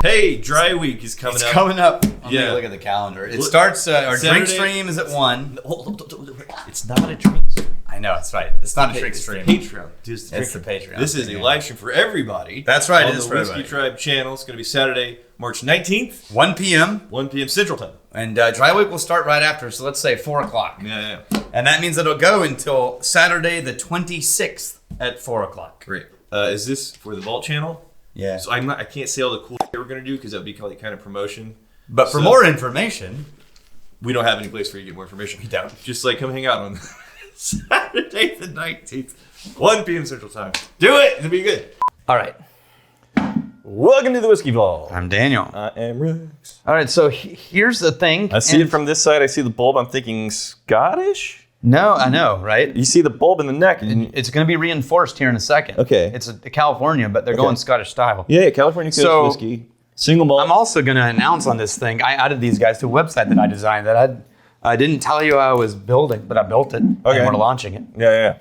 Hey, dry week is coming up. It's coming up. Let me look at the calendar. It starts, our drink stream is at 1. It's not a drink stream. I know, it's right. It's not a drink stream. Patreon. It's the Patreon. This is a live stream for everybody. That's right. On it is the for Whiskey everybody. Tribe channel. It's going to be Saturday, March 19th. 1 p.m. 1 p.m. Central Time. And dry week will start right after, so let's say 4 o'clock. Yeah. And that means it'll go until Saturday the 26th at 4 o'clock. Great. Is this for the Vault channel? Yeah. So I can't say all the cool shit we're going to do because that would be kind of promotion. But for more information, we don't have any place for you to get more information. We don't. Just come hang out on Saturday the 19th, 1 p.m. Central Time. Do it. It'll be good. all right. Welcome to the Whiskey Vault. I'm Daniel. I am Rex. All right, so here's the thing. I see it from this side. I see the bulb. I'm thinking Scottish. No, I know, right? You see the bulb in the neck. It's going to be reinforced here in a second. Okay. It's a California, but they're going Scottish style. Yeah, California Coast So- whiskey. Single malt. I'm also going to announce on this thing, I added these guys to a website that I designed that I didn't tell you I was building, but I built it. Okay. And we're launching it. Yeah.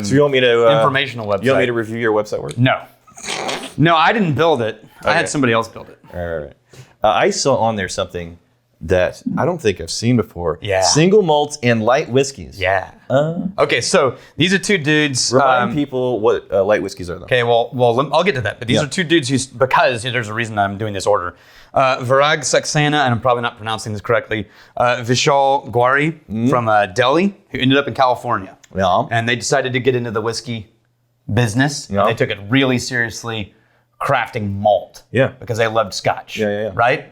So you want me to informational website. You want me to review your website work? No. No, I didn't build it. I had somebody else build it. All right. I saw on there something that I don't think I've seen before. Yeah. Single malts and light whiskeys. Yeah. Okay, so these are two dudes. Remind people what light whiskeys are, though. Okay, well, I'll get to that. But these are two dudes because there's a reason I'm doing this order. Virag Saxena, and I'm probably not pronouncing this correctly, Vishal Gwari from Delhi, who ended up in California. Yeah. And they decided to get into the whiskey business. Yeah. And they took it really seriously, crafting malt. Yeah. Because they loved Scotch. Yeah. Right?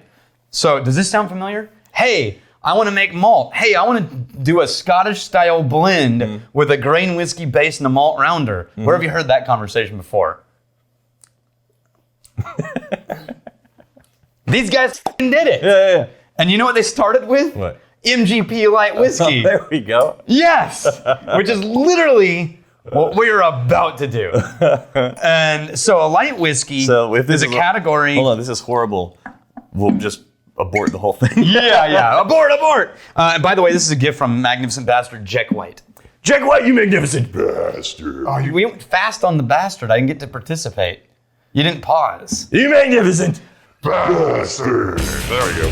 So does this sound familiar? Hey, I want to make malt. Hey, I want to do a Scottish-style blend with a grain whiskey base and a malt rounder. Where have you heard that conversation before? These guys did it. Yeah. And you know what they started with? What? MGP light whiskey. There we go. Yes, which is literally what we're about to do. And so a light whiskey is a category. Hold on, this is horrible. We'll just abort the whole thing. Yeah. Abort. And by the way, this is a gift from Magnificent Bastard Jeck White. Jeck White, you magnificent bastard. Oh, we went fast on the bastard. I didn't get to participate. You didn't pause. You magnificent Bastard. There we go.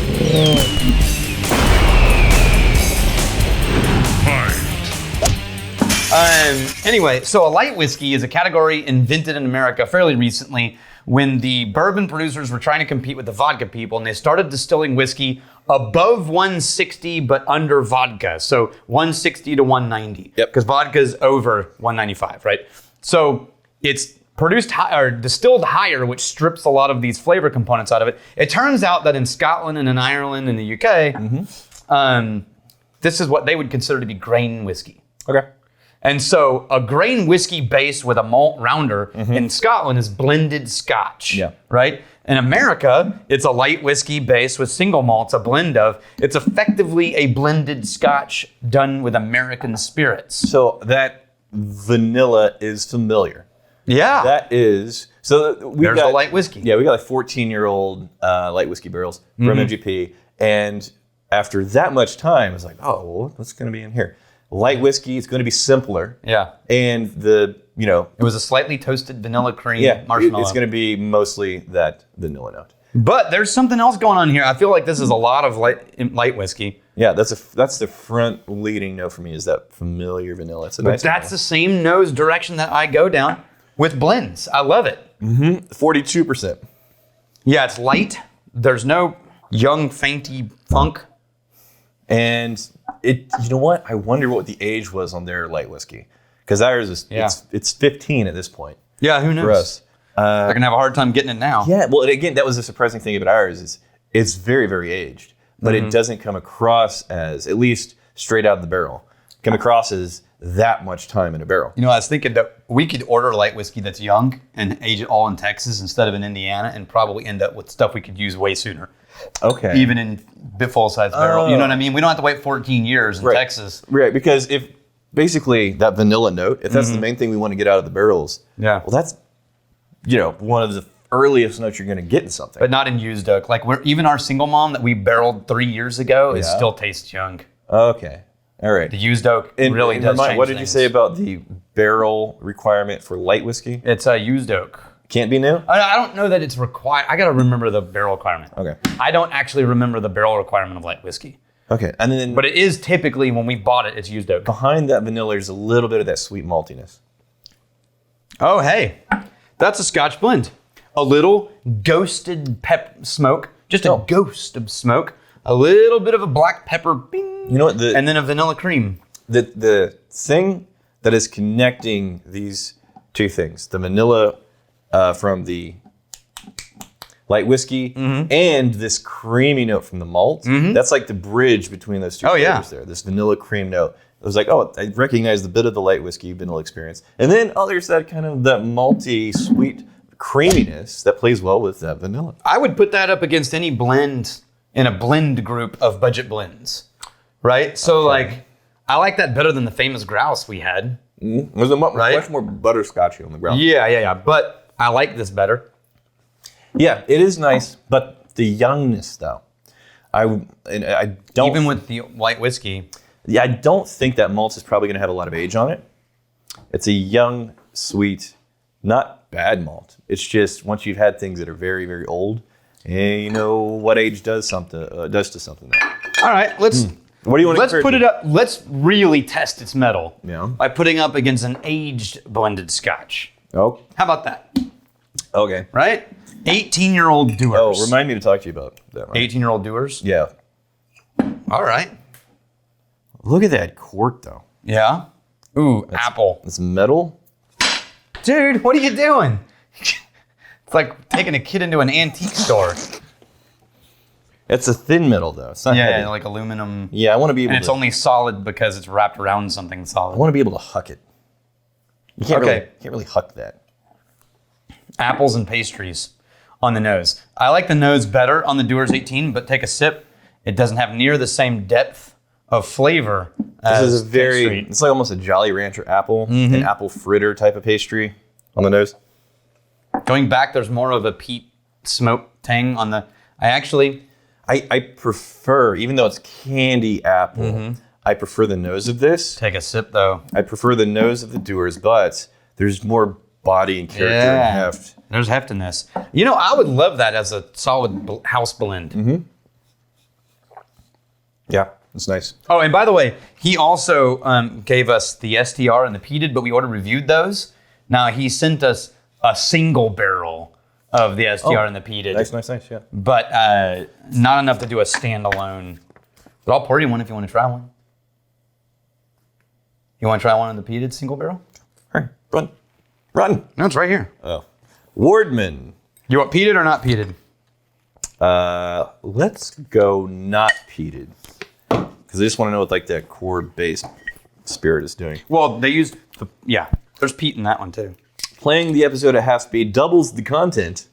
Anyway, so a light whiskey is a category invented in America fairly recently when the bourbon producers were trying to compete with the vodka people, and they started distilling whiskey above 160 but under vodka. So 160 to 190. Yep. Because vodka's over 195, right? So it's produced or distilled higher, which strips a lot of these flavor components out of it. It turns out that in Scotland and in Ireland and the UK, this is what they would consider to be grain whiskey. Okay. And so a grain whiskey base with a malt rounder in Scotland is blended Scotch. Yeah. Right? In America, it's a light whiskey base with single malts, a blend of. It's effectively a blended Scotch done with American spirits. So that vanilla is familiar. Yeah. That is. So There's the light whiskey. Yeah, we got like 14-year-old light whiskey barrels from MGP. And after that much time, it's like, oh, well, what's going to be in here? Light whiskey, it's going to be simpler. Yeah. And it was a slightly toasted vanilla cream marshmallow. marshmallow. It's going to be mostly that vanilla note. But there's something else going on here. I feel like this is a lot of light whiskey. Yeah, that's the front leading note for me, is that familiar vanilla. It's a nice That's the same nose direction that I go down with blends. I love it. 42%. Yeah, it's light. There's no young, fainty funk. And you know what? I wonder what the age was on their light whiskey. Because ours is it's 15 at this point. Yeah, who knows? For us. They're gonna have a hard time getting it now. Yeah, well, and again, that was the surprising thing about ours is it's very, very aged, but it doesn't come across as, at least straight out of the barrel, come across as that much time in a barrel. You know, I was thinking that we could order light whiskey that's young and age it all in Texas instead of in Indiana, and probably end up with stuff we could use way sooner. Okay. Even in full-size barrel. You know what I mean? We don't have to wait 14 years in Right. Texas. Right, because if basically that vanilla note, if that's the main thing we want to get out of the barrels, Yeah. well, that's one of the earliest notes you're going to get in something. But not in used oak. Like even our single mom that we barreled 3 years ago, it still tastes young. Okay. All right. The used oak really does remind, change what did you things. say about the barrel requirement for light whiskey? It's a used oak. Can't be new? I don't know that it's required. I got to remember the barrel requirement. Okay. I don't actually remember the barrel requirement of light whiskey. Okay. And then But it is typically, when we bought it, it's used oak. behind that vanilla, there's a little bit of that sweet maltiness. Oh, hey. That's a Scotch blend. A little ghosted smoke. Just a ghost of smoke. A little bit of a black pepper, bing. You know what? And then a vanilla cream. The thing that is connecting these two things, the vanilla from the light whiskey and this creamy note from the malt, that's like the bridge between those two flavors there. This vanilla cream note. It was like, oh, I recognize the bit of the light whiskey vanilla experience. And then there's that kind of that malty, sweet creaminess that plays well with that vanilla. I would put that up against any blend in a blend group of budget blends, right? So like, I like that better than the famous grouse we had. It was much more butterscotchy on the ground. Yeah. But I like this better. Yeah, it is nice, but the youngness though, I don't Even with the light whiskey. Yeah, I don't think that malt is probably going to have a lot of age on it. It's a young, sweet, not bad malt. It's just once you've had things that are very, very old, you know what age does to something. All right, let's What do you want? let's put it up. Let's really test its mettle. Yeah. By putting up against an aged blended Scotch. Oh, How about that? okay. Right? 18-year-old doers. Oh, remind me to talk to you about that. Right? 18-year-old doers. Yeah. All right. Look at that cork though. Yeah. Ooh, apple. It's metal. Dude, what are you doing? It's like taking a kid into an antique store. It's a thin metal though. It's not heavy. Yeah, like aluminum. Yeah, I want to be able And it's to. only solid because it's wrapped around something I solid. want to be able to huck it. You can't Okay. really huck that. Apples and pastries on the nose. I like the nose better on the Dewar's 18, but take a sip. It doesn't have near the same depth of flavor as This is a very. pastry. It's like almost a Jolly Rancher apple, an apple fritter type of pastry on the nose. Going back, there's more of a peat smoke tang on the. I prefer, even though it's candy apple, I prefer the nose of this. Take a sip though. I prefer the nose of the Dewar's, but there's more body and character and heft. There's heft in this. You know, I would love that as a solid house blend. Yeah, it's nice. Oh, and by the way, he also gave us the STR and the peated, but we already reviewed those. Now he sent us a single barrel of the STR and the peated, Nice, yeah. but not enough to do a standalone. But I'll pour you one if you want to try one. You want to try one of the peated single barrel? All right, run. No, it's right here. Oh, Wardman. You want peated or not peated? Let's go not peated, because I just want to know what like that core base spirit is doing. Well, they used there's peat in that one too. Playing the episode at half speed doubles the content.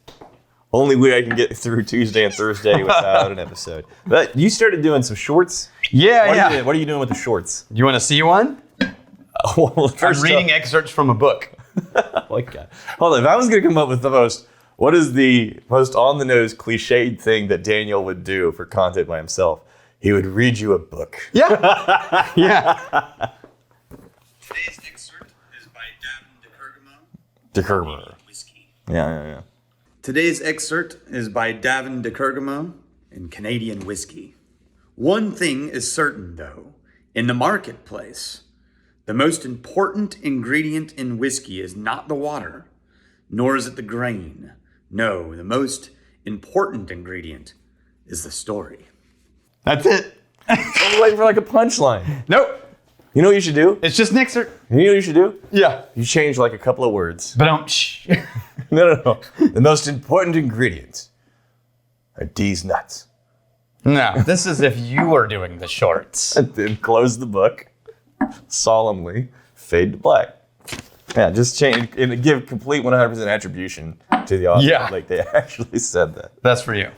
Only way I can get through Tuesday and Thursday without an episode. But you started doing some shorts. Yeah, What are you doing with the shorts? You want to see one? Well, I'm first reading excerpts from a book. Oh my God. Hold on. If I was going to come up with what is the most on the nose cliched thing that Daniel would do for content by himself? He would read you a book. Yeah. Yeah. Today's excerpt is by Davin DeKermer. Whiskey. Yeah. Today's excerpt is by Davin DeKergamo in Canadian Whiskey. One thing is certain, though, in the marketplace, the most important ingredient in whiskey is not the water, nor is it the grain. No, the most important ingredient is the story. That's it. I'm waiting for like a punchline. Nope. You know what you should do? It's just an excerpt. You know what you should do? Yeah. You change like a couple of words. But don't shh. No. The most important ingredients are these nuts. No, this is if you were doing the shorts. And then close the book, solemnly fade to black. Yeah, just change and give complete 100% attribution to the author. Yeah. Like they actually said that. That's for you.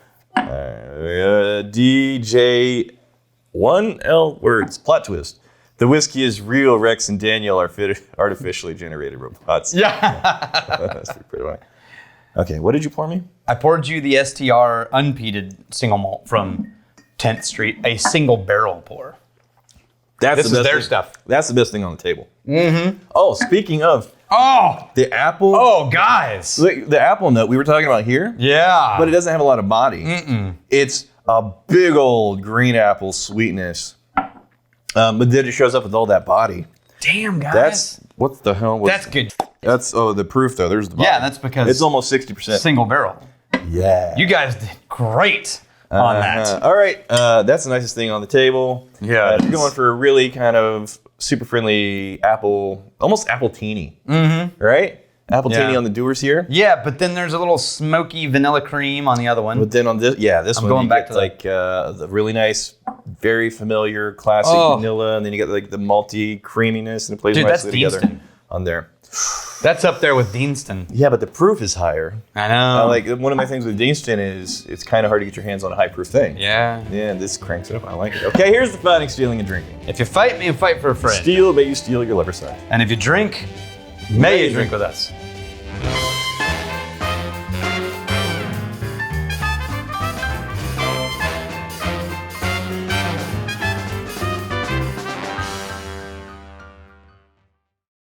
DJ 1L words. Plot twist. The whiskey is real. Rex and Daniel are artificially generated robots. Yeah. That's pretty funny. Okay, what did you pour me? I poured you the STR unpeated single malt from 10th Street, a single barrel pour. That's This the is best their thing. stuff. That's the best thing on the table. Mm-hmm. Oh, speaking of, Oh, The apple. oh, guys. Look, the apple note we were talking about here, Yeah. but it doesn't have a lot of body. It's a big old green apple sweetness. But then it shows up with all that body. Damn, guys. That's what the hell was That's good. That's the proof though. There's the body. Yeah, that's because it's almost 60%. single barrel. Yeah. You guys did great on that. All right, that's the nicest thing on the table. Yeah, it you're is. going for a really kind of super friendly apple, almost apple teeny. Right? Apple teeny on the doers here. Yeah, but then there's a little smoky vanilla cream on the other one. But then on this, this one going you back get to like the really nice, very familiar classic vanilla, and then you get like the malty creaminess, and it plays Dude, nicely that's together Deanston. on there. That's up there with Deanston. Yeah, but the proof is higher. I know. Like one of my things with Deanston is it's kind of hard to get your hands on a high proof thing. Yeah. Yeah, this cranks it up. I like it. Okay, here's the fighting, stealing, and drinking. If you fight me, you fight for a friend. Steal, may you steal your liver side. And if you drink, may you drink with us.